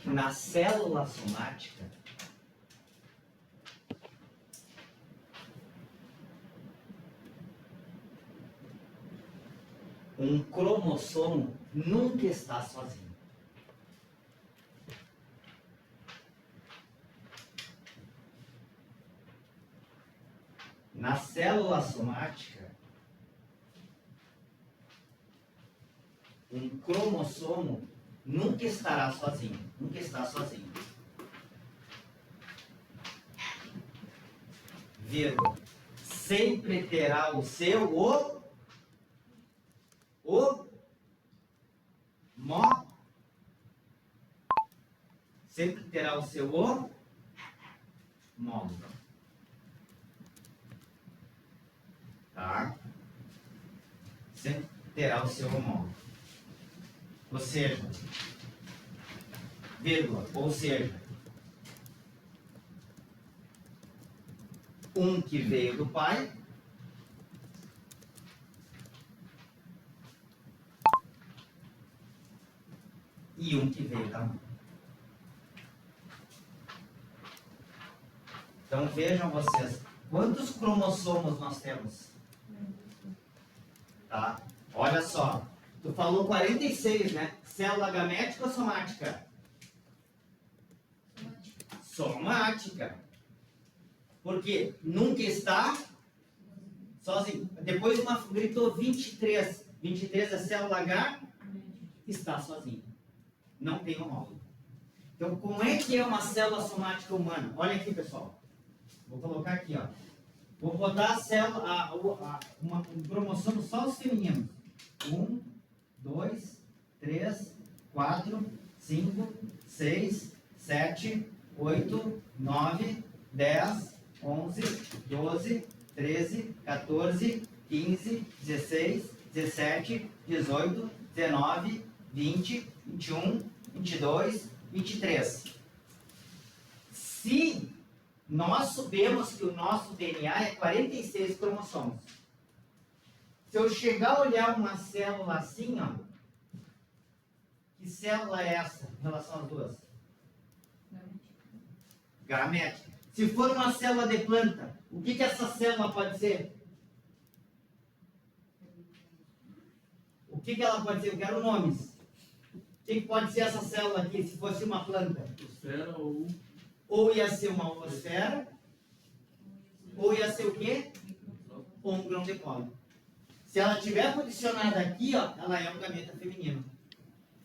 Na célula somática, um cromossomo nunca está sozinho. Na célula somática, um cromossomo nunca estará sozinho, nunca está sozinho. Vírgula. Sempre terá o seu sempre terá o seu homólogo. Tá? Sempre terá o seu homólogo. Ou seja, vírgula, ou seja, um que veio do pai e um que veio da mãe. Então vejam vocês, quantos cromossomos nós temos? Tá? Olha só, tu falou 46, né? Célula gamética ou somática? Somática. Porque nunca está sozinho. Depois uma gritou 23. 23 é célula H, está sozinho. Não tem homólogo. Então, como é que é uma célula somática humana? Olha aqui, pessoal. Vou colocar aqui, ó. Vou botar a célula, um cromossomo só os femininos. 1, 2, 3, 4, 5, 6, 7, 8, 9, 10, 11, 12, 13, 14, 15, 16, 17, 18, 19, 20, 21, 22, 23. Se nós sabemos que o nosso DNA é 46 cromossomos. Se eu chegar a olhar uma célula assim, ó, que célula é essa em relação às duas? Gamética. Se for uma célula de planta, o que essa célula pode ser? O que ela pode ser? Eu quero nomes. O que pode ser essa célula aqui, se fosse uma planta? Esfera Ou ia ser uma holosfera, ou ia ser o quê? Ou um grão de pólen. Se ela estiver posicionada aqui, ó, ela é um gameta feminino.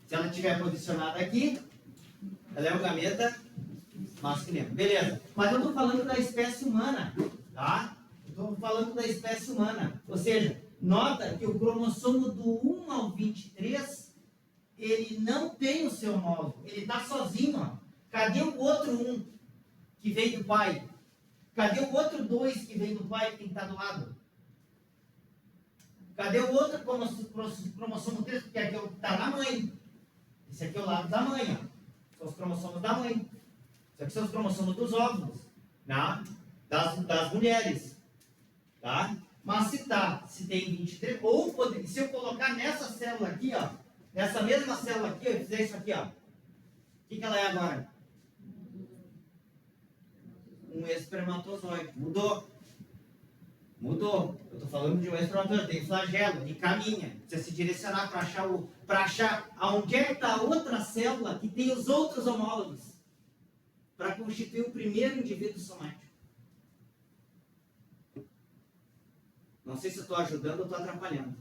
Se ela estiver posicionada aqui, ela é um gameta masculino. Beleza. Mas eu estou falando da espécie humana, tá? Eu estou falando da espécie humana. Ou seja, nota que o cromossomo do 1 ao 23, ele não tem o seu homólogo. Ele está sozinho, ó. Cadê o outro 1 que veio do pai? Cadê o outro 2 que veio do pai que tem que estar do lado? Cadê o outro cromossomo 3 que aqui está na mãe? Esse aqui é o lado da mãe, ó. São os cromossomos da mãe. Isso aqui são os cromossomos dos óvulos, tá? das mulheres. Tá? Mas se tem 23, ou se eu colocar nessa célula aqui, ó, nessa mesma célula aqui, eu fizer isso aqui, ó, o que ela é agora? Um espermatozoide. Mudou. Eu estou falando de um espermatozoide, tem flagelo, e caminha. Precisa se direcionar para achar aonde é que está a outra célula que tem os outros homólogos para constituir o primeiro indivíduo somático. Não sei se eu estou ajudando ou estou atrapalhando.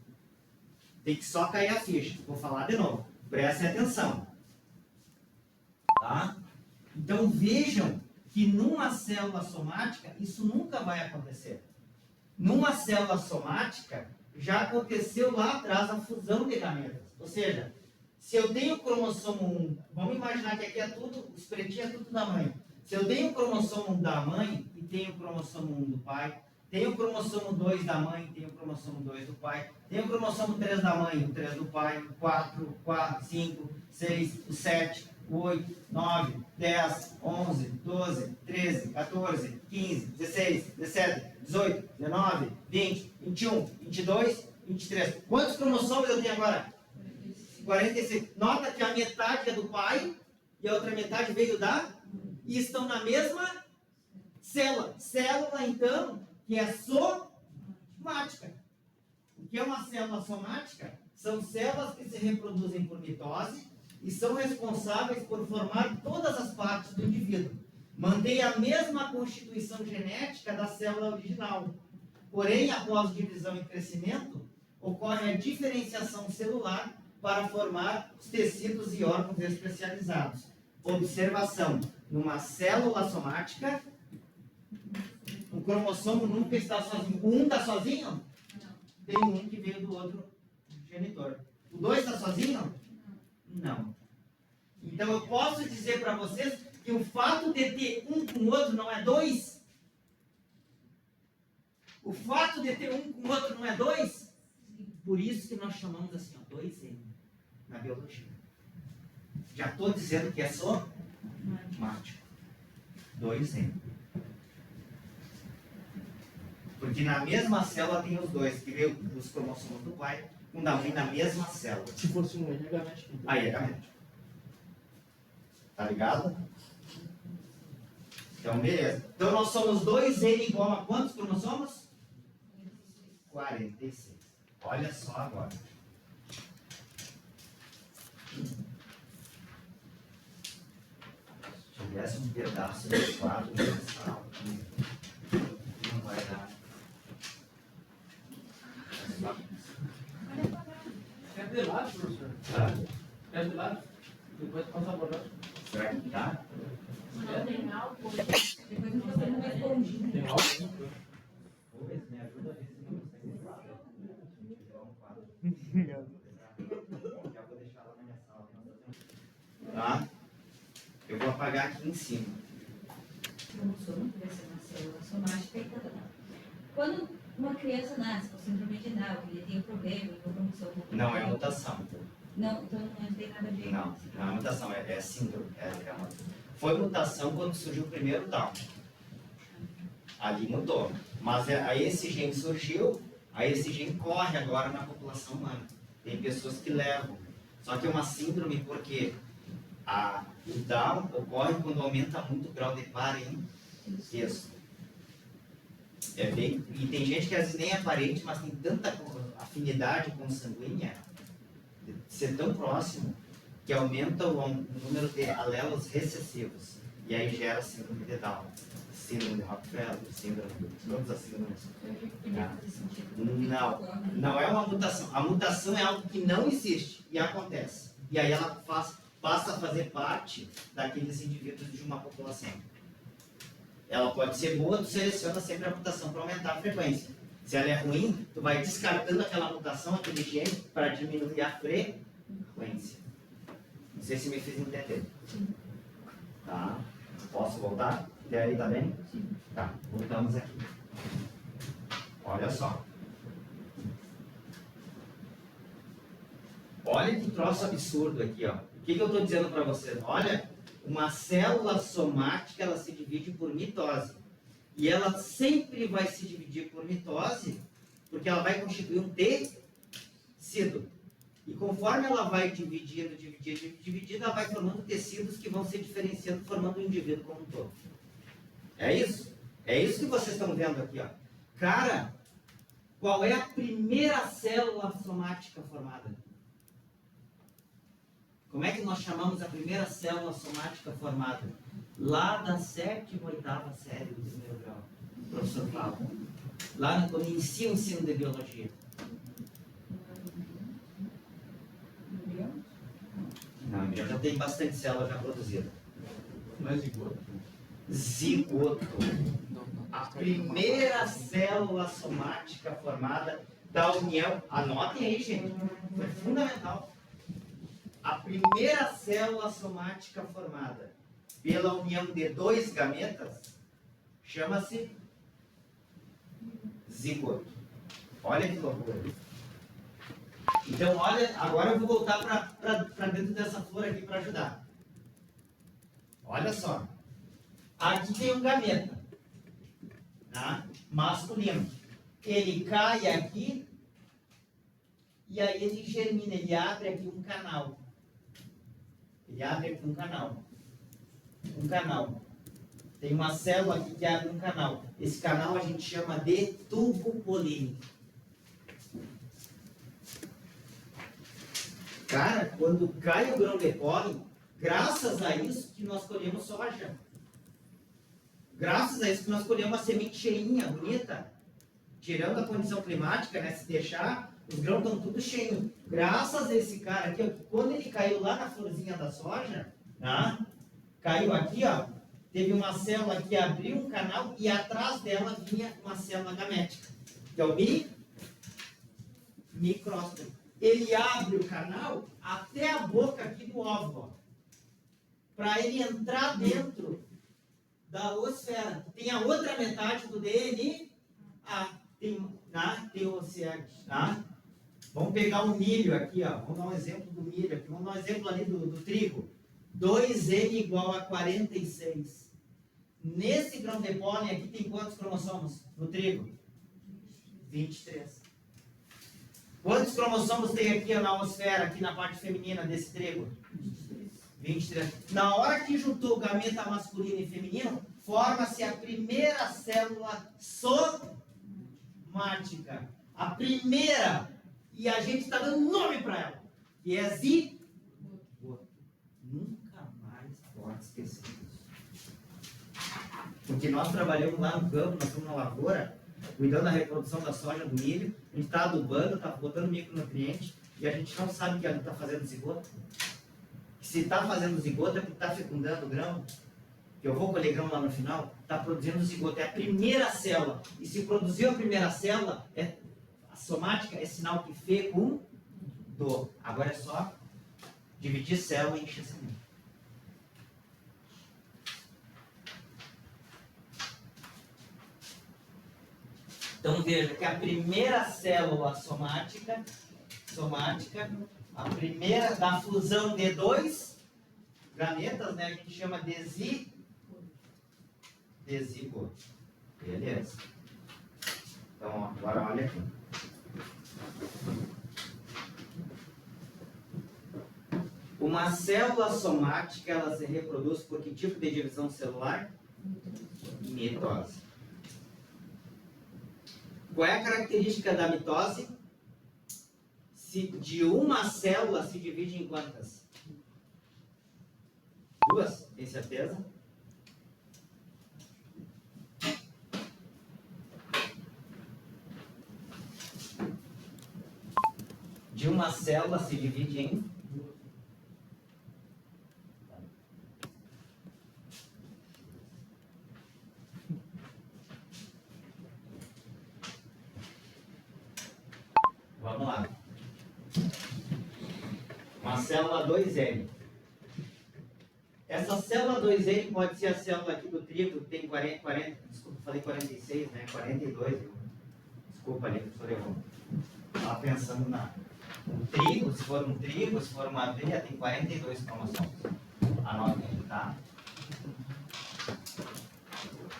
Tem que só cair a ficha. Vou falar de novo. Prestem atenção. Tá? Então vejam que numa célula somática isso nunca vai acontecer. Numa célula somática já aconteceu lá atrás a fusão de gametas. Ou seja, se eu tenho o cromossomo 1, vamos imaginar que aqui é tudo, os pretinhos é tudo da mãe. Se eu tenho o cromossomo 1 da mãe e tenho o cromossomo 1 do pai, tenho o cromossomo 2 da mãe, tenho o cromossomo 2 do pai, tenho o cromossomo 3 da mãe, o 3 do pai, o 4, 5, 6, o 7, o 8, 9, 10, 11, 12, 13, 14, 15, 16, 17, 18, 19, 20, 21, 22, 23. Quantos cromossomos eu tenho agora? 46. Nota que a metade é do pai e a outra metade veio da... E estão na mesma célula. Célula, então, que é somática. O que é uma célula somática? São células que se reproduzem por mitose e são responsáveis por formar todas as partes do indivíduo. Mantém a mesma constituição genética da célula original. Porém, após divisão e crescimento, ocorre a diferenciação celular para formar os tecidos e órgãos especializados. Observação: numa célula somática, o cromossomo nunca está sozinho. O 1 está sozinho? Tem um que veio do outro genitor. O 2 está sozinho? Não. Então eu posso dizer para vocês que o fato de ter um com o outro não é 2? O fato de ter um com o outro não é 2? Por isso que nós chamamos assim, ó, 2N na biologia. Já estou dizendo que é somático. 2N. Porque na mesma célula tem os dois, que veio os cromossomos do pai, um da mãe na mesma célula. Se fosse um N, é gamético. Aí é gamético. Tá ligado? Então, beleza. Então, nós somos 2N igual a quantos cromossomos? 46. Olha só agora. Se tivesse um pedaço de 4 mensal, não vai dar. É de lado, professor. É de lado. Depois passa a borrar. Será que dá? Não tem álcool. Depois você não responde. Tem álcool? Vou ver se me ajuda a ver se não consegue fazer. Já vou deixar lá na minha sala. Tá? Eu vou apagar aqui em cima. Cromossomo, que vai ser uma célula somática e cada. Quando uma criança nasce com síndrome de Down, ele tem um problema, o cromossomo. Não, é mutação. Não, então não tem nada a ver. Não é mutação, é síndrome. Foi mutação quando surgiu o primeiro Down. Ali mudou. Mas aí esse gene surgiu, aí esse gene corre agora na população humana. Tem pessoas que levam. Só que é uma síndrome porque o Down ocorre quando aumenta muito o grau de parentesco. É bem, e tem gente que às vezes nem é parente, mas tem tanta afinidade consanguínea, de ser tão próximo, que aumenta o número de alelos recessivos. E aí gera síndrome de Down, síndrome de Rockefeller, síndrome de todas as síndromes. Não é uma mutação. A mutação é algo que não existe e acontece. E aí ela passa a fazer parte daqueles indivíduos de uma população. Ela pode ser boa, tu seleciona sempre a mutação para aumentar a frequência. Se ela é ruim, tu vai descartando aquela mutação, aquele gene, para diminuir a frequência. Não sei se me fiz entender. Tá? Posso voltar? Até aí, tá bem? Tá, voltamos aqui. Olha só. Olha que troço absurdo aqui, ó. O que eu estou dizendo para vocês? Olha, uma célula somática, ela se divide por mitose. E ela sempre vai se dividir por mitose, porque ela vai constituir um tecido. E conforme ela vai dividindo, ela vai formando tecidos que vão se diferenciando, formando o indivíduo como um todo. É isso? É isso que vocês estão vendo aqui, ó. Cara, qual é a primeira célula somática formada? Como é que nós chamamos a primeira célula somática formada? Lá da 7ª, 8ª série do primeiro grau. O professor fala. Lá quando inicia o ensino de biologia. Não, já tem bastante célula já produzida. Não é zigoto. Zigoto. A primeira célula somática formada da união. Anotem aí, gente. Foi fundamental. A primeira célula somática formada pela união de 2 gametas chama-se zigoto. Olha que loucura. Então, olha, agora eu vou voltar para dentro dessa flor aqui para ajudar. Olha só. Aqui tem um gameta, tá? Masculino. Ele cai aqui e aí ele germina, ele abre aqui um canal. Ele abre aqui um canal. Um canal. Tem uma célula aqui que abre um canal. Esse canal a gente chama de tubo polínico. Cara, quando cai o grão de pólen, graças a isso que nós colhemos soja. Graças a isso que nós colhemos uma semente cheinha, bonita. Tirando a condição climática, né? Se deixar, os grãos estão tudo cheios. Graças a esse cara aqui, ó, que quando ele caiu lá na florzinha da soja, tá? Caiu aqui, ó. Teve uma célula que abriu um canal e atrás dela vinha uma célula gamética, que é o micrósporo. Ele abre o canal até a boca aqui do óvulo, para ele entrar dentro da oosfera. Tem a outra metade do DNA, tem o oceano, tá? Vamos pegar o milho aqui, ó. Vamos dar um exemplo do milho aqui. Vamos dar um exemplo ali do trigo. 2N igual a 46. Nesse grão de pólen aqui tem quantos cromossomos no trigo? 23. Quantos cromossomos tem aqui na osfera, aqui na parte feminina desse trigo? 23. Na hora que juntou gameta masculino e feminino, forma-se a primeira célula somática. A primeira. E a gente está dando nome para ela. E é zigoto. Nunca mais pode esquecer disso. Porque nós trabalhamos lá no campo, nós estamos na lavoura, cuidando da reprodução da soja, do milho. A gente está adubando, está botando micronutriente. E a gente não sabe que está fazendo zigoto. Se está fazendo zigoto é porque está fecundando o grão. Que eu vou colher grão lá no final, está produzindo zigoto. É a primeira célula. E se produziu a primeira célula, a somática é sinal que fecundou. Agora é só dividir célula e encher semente. Então veja que a primeira célula somática, a primeira da fusão de dois gametas, né, a gente chama de zigoto. Beleza. Então agora olha aqui. Uma célula somática, ela se reproduz por que tipo de divisão celular? Mitose. Qual é a característica da mitose? Se de uma célula se divide em quantas? Duas? Tem certeza? De uma célula se divide em vamos lá. Uma célula 2N. Essa célula 2N pode ser a célula aqui do trigo, que tem 40, desculpa, falei 46, né? 42. Desculpa ali, professor errou. Estava pensando no trigo, se for um trigo, se for uma aveia, tem 42 cromossomos. Anote aí, tá?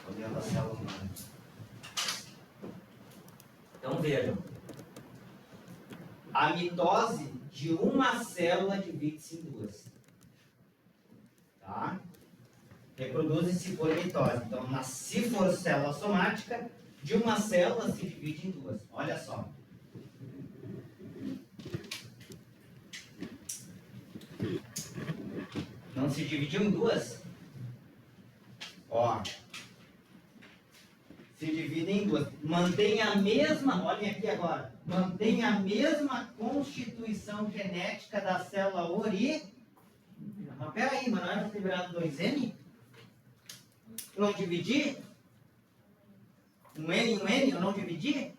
Olhando a célula humana. Então vejam. A mitose de uma célula divide-se em duas. Tá? Reproduz-se por mitose. Então, se for célula somática, de uma célula se divide em duas. Olha só. Não se dividiu em duas? Ó. Se dividem em duas. Mantém a mesma, olhem aqui agora, mantém a mesma constituição genética da célula original. Mas peraí, mas não era para ter virado 2N? Eu não dividi? Um N, eu não dividi?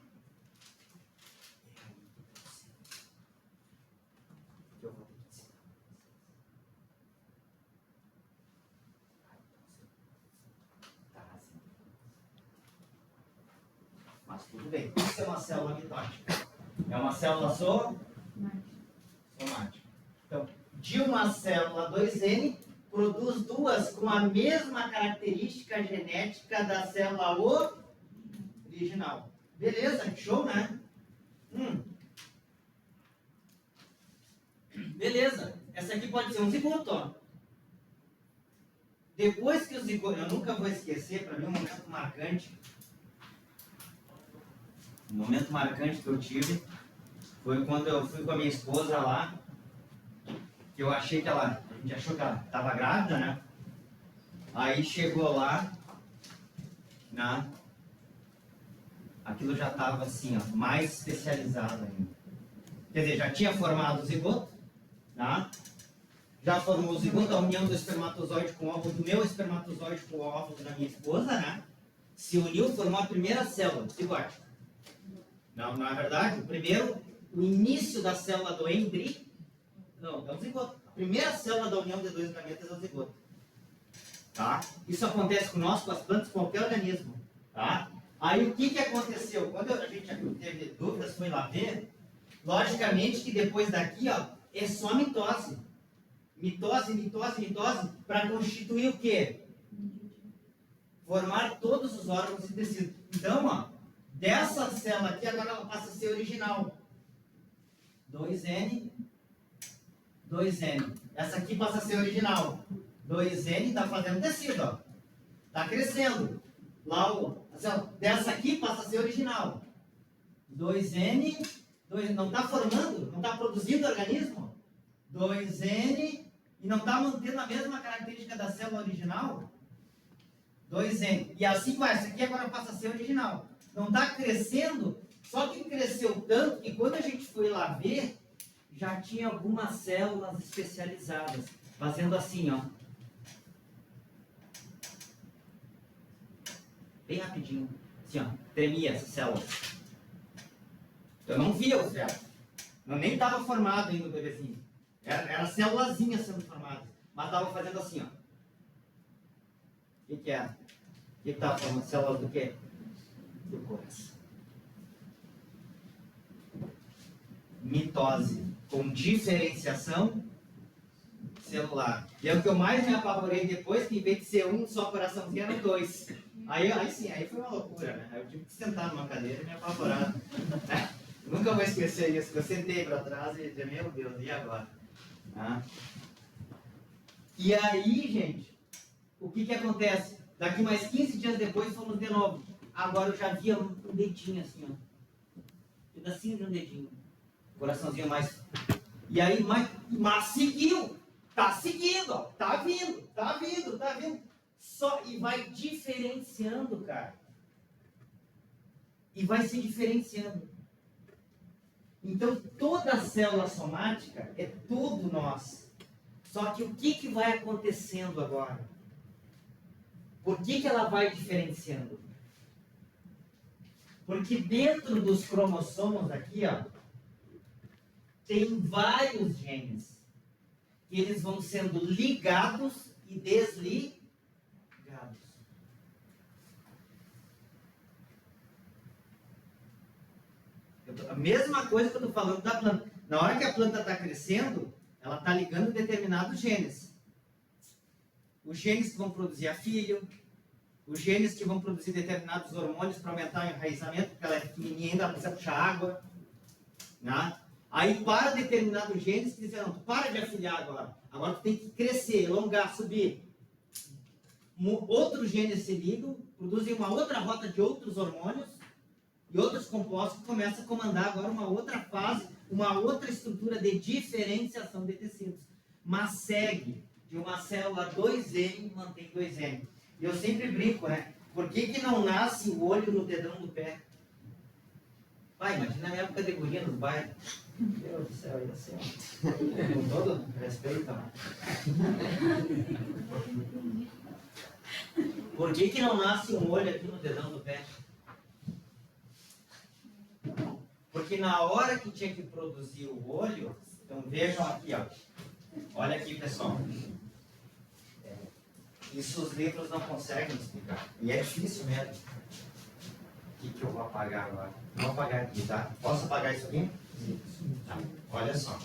Mas tudo bem. Isso é uma célula mitótica. É uma célula somática. Então, de uma célula 2N, produz duas com a mesma característica genética da célula original. Beleza, show, né? ser um zigoto, ó. Depois que o zigoto, eu nunca vou esquecer, para mim, um momento marcante. Um momento marcante que eu tive foi quando eu fui com a minha esposa lá, que eu achei que a gente achou que ela estava grávida, né? Aí chegou lá, né? Aquilo já estava assim, ó, mais especializado ainda. Quer dizer, já tinha formado o zigoto, tá? Já formou o zigoto, a união do espermatozoide com o óvulo, do meu espermatozoide com o óvulo da minha esposa, né? Se uniu, formou a primeira célula, zigote. Não, na verdade, o início da célula do embrião, não, é o zigoto. A primeira célula da união de dois gametas é o zigoto. Tá? Isso acontece com nós, com as plantas, com qualquer organismo. Tá? Aí o que aconteceu? Quando a gente teve dúvidas, foi lá ver, logicamente que depois daqui, ó, é só mitose. Mitose, para constituir o quê? Formar todos os órgãos e tecidos. Então, ó, dessa célula aqui, agora ela passa a ser original. 2N. Essa aqui passa a ser original. 2N está fazendo tecido, ó. Está crescendo. Lá dessa aqui passa a ser original. 2N, não está formando, não está produzindo organismo. 2N, e não está mantendo a mesma característica da célula original. 2N. E assim vai, essa aqui agora passa a ser original. Não está crescendo, só que cresceu tanto que quando a gente foi lá ver, já tinha algumas células especializadas, fazendo assim, ó. Bem rapidinho. Assim, ó. Tremia essas células. Eu não via o feto. Eu nem estava formado ainda o bebezinho. Era célulazinha sendo formada. Mas estava fazendo assim, ó. O que era? O que estava formando? Células do quê? Do coração. Mitose com diferenciação celular. E é o que eu mais me apavorei depois, que em vez de ser um só coraçãozinho, eram dois. Aí sim, aí foi uma loucura, né? Eu tive que sentar numa cadeira e me apavorar. Nunca vou esquecer isso, eu sentei para trás e disse, meu Deus, e agora? E aí, gente, o que acontece? Daqui mais 15 dias depois fomos de novo. Agora eu já via um dedinho assim, ó. Pedacinho de um dedinho. Coraçãozinho mais. E aí, mas seguiu. Tá seguindo, ó. Tá vindo. Só, e vai diferenciando, cara. E vai se diferenciando. Então, toda célula somática é tudo nós. Só que o que vai acontecendo agora? Por que ela vai diferenciando? Porque dentro dos cromossomos aqui, ó, tem vários genes. Que eles vão sendo ligados e desligados. A mesma coisa que eu estou falando da planta. Na hora que a planta está crescendo, ela está ligando determinados genes. Os genes que vão produzir a filho, os genes que vão produzir determinados hormônios para aumentar o enraizamento, porque ela é pequenininha ainda, ela precisa puxar água. Né? Aí para determinados genes que dizem, não, tu para de afilhar agora. Agora tu tem que crescer, alongar, subir. Outros genes se ligam, produzem uma outra rota de outros hormônios e outros compostos que começam a comandar agora uma outra fase, uma outra estrutura de diferenciação de tecidos. Mas segue de uma célula 2N, mantém 2N. E eu sempre brinco, né? Por que não nasce o olho no dedão do pé? Pai, imagina na época de guria nos bairros. Meu Deus do céu, ia ser. Com todo respeito, né? Por que não nasce um olho aqui no dedão do pé? Porque na hora que tinha que produzir o olho, então vejam aqui, ó. Olha aqui, pessoal. Isso os livros não conseguem explicar. E é difícil mesmo. O que eu vou apagar agora? Vou apagar aqui, tá? Posso apagar isso aqui? Tá. Olha só.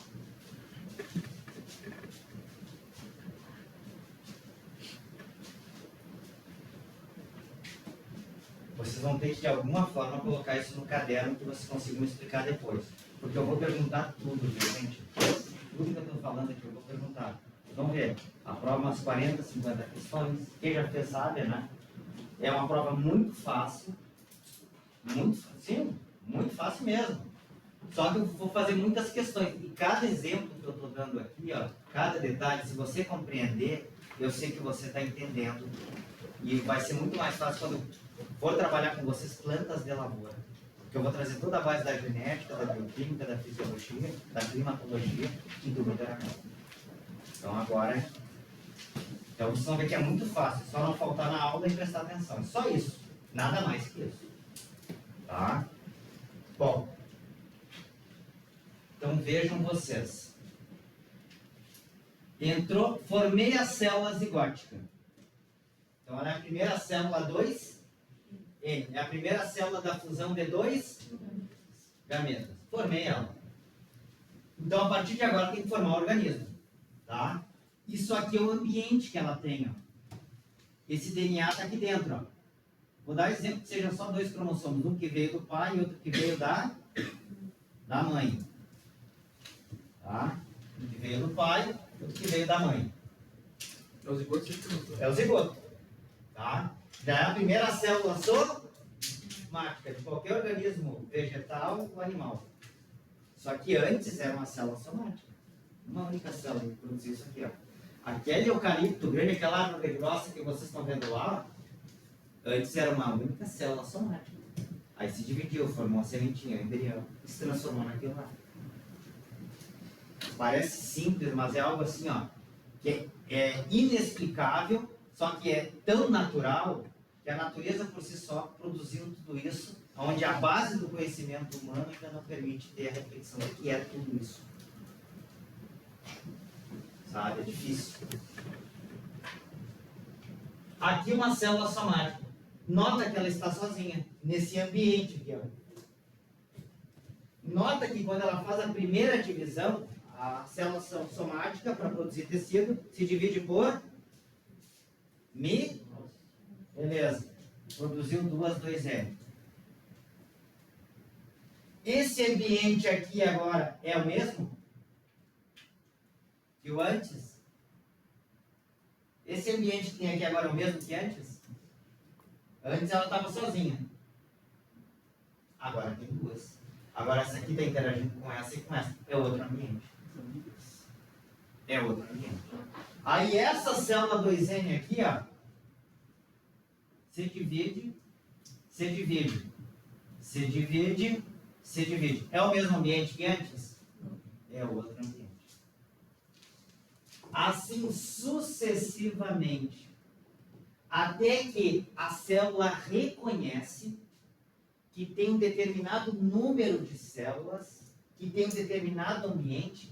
Vocês vão ter que, de alguma forma, colocar isso no caderno que vocês consigam explicar depois. Porque eu vou perguntar tudo, viu, gente? Tudo que eu estou falando aqui eu vou perguntar. vão ver. A prova umas 40, 50 questões. Quem já fez sabe, né? É uma prova muito fácil. Sim, muito fácil mesmo. Só que eu vou fazer muitas questões. E cada exemplo que eu estou dando aqui, ó, cada detalhe, se você compreender, eu sei que você está entendendo. E vai ser muito mais fácil quando eu for trabalhar com vocês plantas de lavoura. Porque eu vou trazer toda a base da genética, da bioquímica, da fisiologia, da climatologia e do mineral. Então agora, então vocês vão ver que é muito fácil, só não faltar na aula e prestar atenção. É só isso, nada mais que isso. Tá? Bom, então vejam vocês. Entrou, formei a célula zigótica. Então ela é a primeira célula 2N. É a primeira célula da fusão de 2 gametas. Formei ela. Então a partir de agora tem que formar o organismo. Tá? Isso aqui é o ambiente que ela tem. Ó. Esse DNA está aqui dentro. Ó. Vou dar exemplo que sejam só 2 cromossomos. Um que veio do pai e outro que veio da mãe. Tá? Um que veio do pai e outro que veio da mãe. É o zigoto, você perguntou. É o zigoto. Tá? Já é a primeira célula somática de qualquer organismo vegetal ou animal. Só que antes era uma célula somática. Uma única célula que produzia isso aqui. Ó. Aquele eucalipto grande, aquela árvore grossa que vocês estão vendo lá, antes era uma única célula somática. Aí se dividiu, formou uma sementinha, um embrião, e se transformou naquilo lá. Parece simples, mas é algo assim, ó, que é inexplicável, só que é tão natural que a natureza por si só produziu tudo isso, onde a base do conhecimento humano ainda não permite ter a reflexão do que é tudo isso. Sabe? É difícil. Aqui uma célula somática. Nota que ela está sozinha, nesse ambiente aqui. Ó. Nota que quando ela faz a primeira divisão, a célula somática, para produzir tecido, se divide por beleza. Produziu 2N. Esse ambiente aqui agora é o mesmo que o antes? Esse ambiente que tem aqui agora é o mesmo que antes? Antes ela estava sozinha. Agora tem duas. Agora essa aqui está interagindo com essa e com essa. É outro ambiente. É outro ambiente. Aí essa célula 2N aqui, ó, se divide, se divide, se divide, se divide. É o mesmo ambiente que antes? É outro ambiente. Assim sucessivamente, até que a célula reconhece que tem um determinado número de células, que tem um determinado ambiente,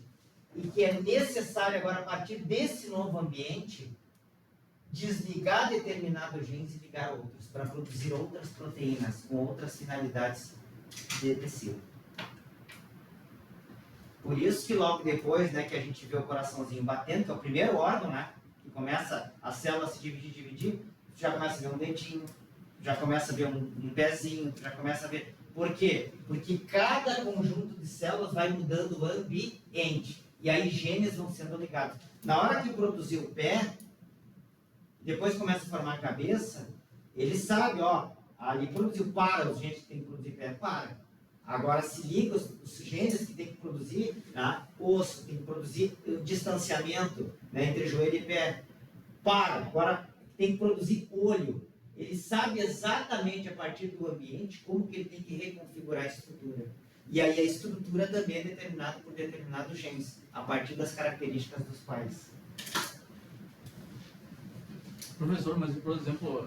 e que é necessário agora, a partir desse novo ambiente, desligar determinados genes e ligar outros, para produzir outras proteínas, com outras finalidades de tecido. Por isso que logo depois, né, que a gente vê o coraçãozinho batendo, que é o primeiro órgão, né, que começa a célula a se dividir, já começa a ver um dedinho, já começa a ver um pezinho, já começa a ver... Por quê? Porque cada conjunto de células vai mudando o ambiente. E aí genes vão sendo ligados. Na hora que produzir o pé, depois começa a formar a cabeça, ele sabe, ó, ali produziu, para, os genes que tem que produzir pé, para. Agora se liga os genes que tem que produzir, né, osso, tem que produzir distanciamento, né, entre joelho e pé. Para, agora tem que produzir olho. Ele sabe exatamente a partir do ambiente como que ele tem que reconfigurar a estrutura. E aí a estrutura também é determinada por determinados genes, a partir das características dos pais. Professor, mas por exemplo,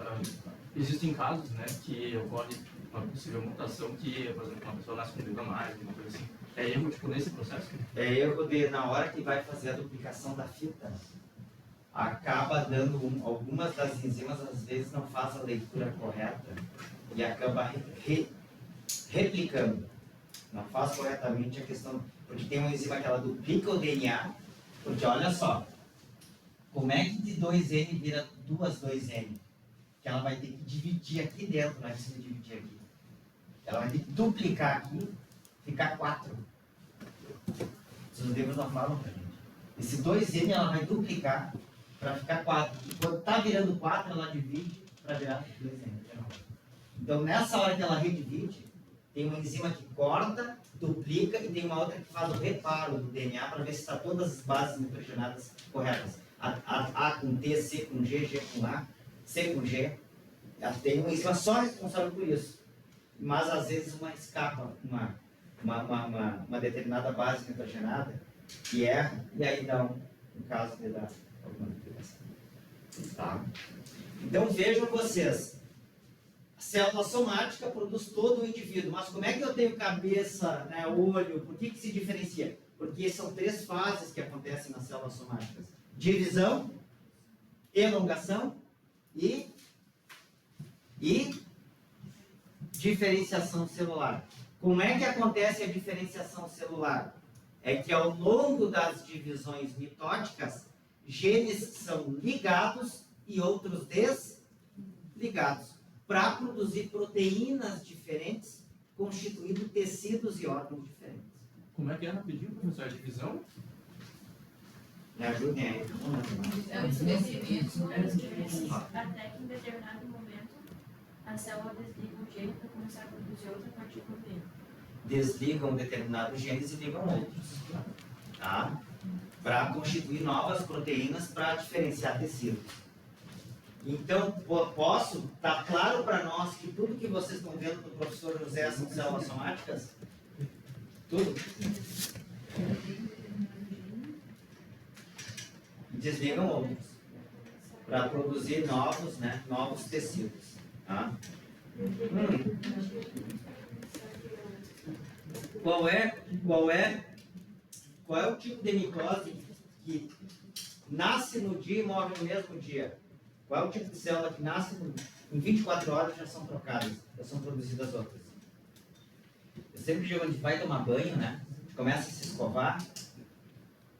existem casos, né, que ocorre uma possível mutação que, por exemplo, uma pessoa nasce com um dedo a mais, uma coisa assim. É erro, tipo, nesse processo? É erro de, na hora que vai fazer a duplicação da fita, acaba dando algumas das enzimas, às vezes não faz a leitura correta e acaba replicando. Não faz corretamente a questão, porque tem uma enzima que ela duplica o DNA, porque olha só, como é que de 2N vira 2N? Que ela vai ter que dividir aqui dentro, não é que se dividir aqui. Ela vai ter que duplicar aqui, ficar 4. Os livros não falam pra gente. Esse 2N ela vai duplicar para ficar 4. E quando está virando 4, ela divide para virar 2N. Então, nessa hora que ela redivide, tem uma enzima que corta, duplica e tem uma outra que faz o reparo do DNA para ver se está todas as bases nitrogenadas corretas. A com T, C com G, G com A, C com G. Ela tem uma enzima só responsável por isso. Mas às vezes uma escapa, uma determinada base nitrogenada que erra e aí dá um caso de dar alguma duplicação. Tá? Então vejam vocês. A célula somática produz todo o indivíduo, mas como é que eu tenho cabeça, né, olho? Por que se diferencia? Porque são 3 fases que acontecem nas células somáticas: divisão, elongação e diferenciação celular. Como é que acontece a diferenciação celular? É que ao longo das divisões mitóticas, genes são ligados e outros desligados, para produzir proteínas diferentes, constituindo tecidos e órgãos diferentes. Como é que é rapidinho, professor? A divisão? Me ajudem aí. É o esquecimento, até que em determinado momento a célula desliga um gene para começar a produzir outra parte da proteína. Desligam determinados genes e ligam outros. Tá? Para constituir novas proteínas para diferenciar tecidos. Então, posso, tá claro para nós que tudo que vocês estão vendo do professor José são células somáticas? Tudo? Desligam outros para produzir novos tecidos. Tá? Qual é o tipo de mitose que nasce no dia e morre no mesmo dia? Qual é o tipo de célula que nasce em 24 horas já são trocadas, já são produzidas outras? Eu sempre digo, a gente vai tomar banho, né? A gente começa a se escovar,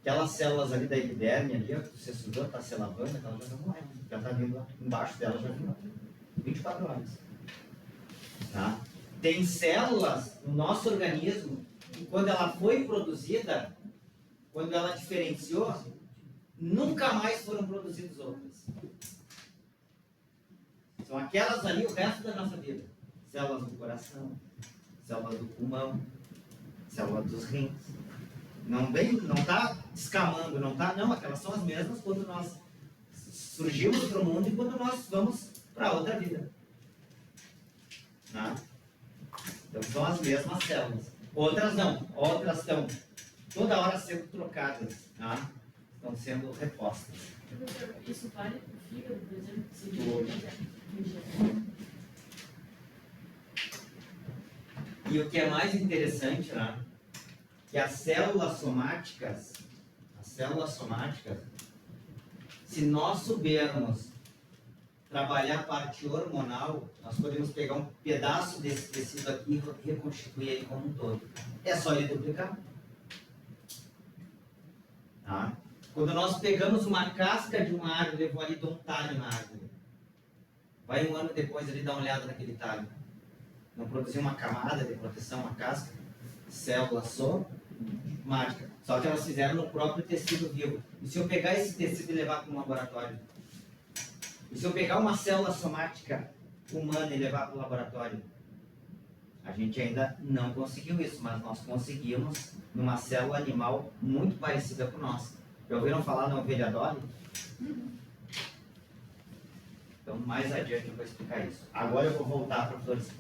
aquelas células ali da epiderme, ali, ó, que você sujou, está se lavando, elas já estão morrendo, já está vindo lá, embaixo dela já vindo 24 horas. Tá? Tem células no nosso organismo que quando ela foi produzida, quando ela diferenciou, nunca mais foram produzidas outras. São aquelas ali o resto da nossa vida. Células do coração, células do pulmão, células dos rins. Não está descamando, não, aquelas são as mesmas quando nós surgimos para o mundo e quando nós vamos para outra vida. Tá? Então são as mesmas células. Outras não, outras estão toda hora sendo trocadas, tá? Estão sendo repostas. Professor, isso vale para o fígado, por exemplo, que se E o que é mais interessante, né? Que as células somáticas, se nós soubermos trabalhar a parte hormonal, nós podemos pegar um pedaço desse tecido aqui e reconstituir ele como um todo. É só ele duplicar. Tá? Quando nós pegamos uma casca de uma árvore, eu vou ali dar um talho na árvore. Vai um ano depois ali dar uma olhada naquele talho. Não produzir uma camada de proteção, uma casca, célula somática. Só que elas fizeram no próprio tecido vivo. E se eu pegar esse tecido e levar para um laboratório? E se eu pegar uma célula somática humana e levar para o laboratório? A gente ainda não conseguiu isso, mas nós conseguimos numa célula animal muito parecida com nós. Já ouviram falar na ovelha Dolly? Então, mais adiante eu vou explicar isso. Agora eu vou voltar para o professor.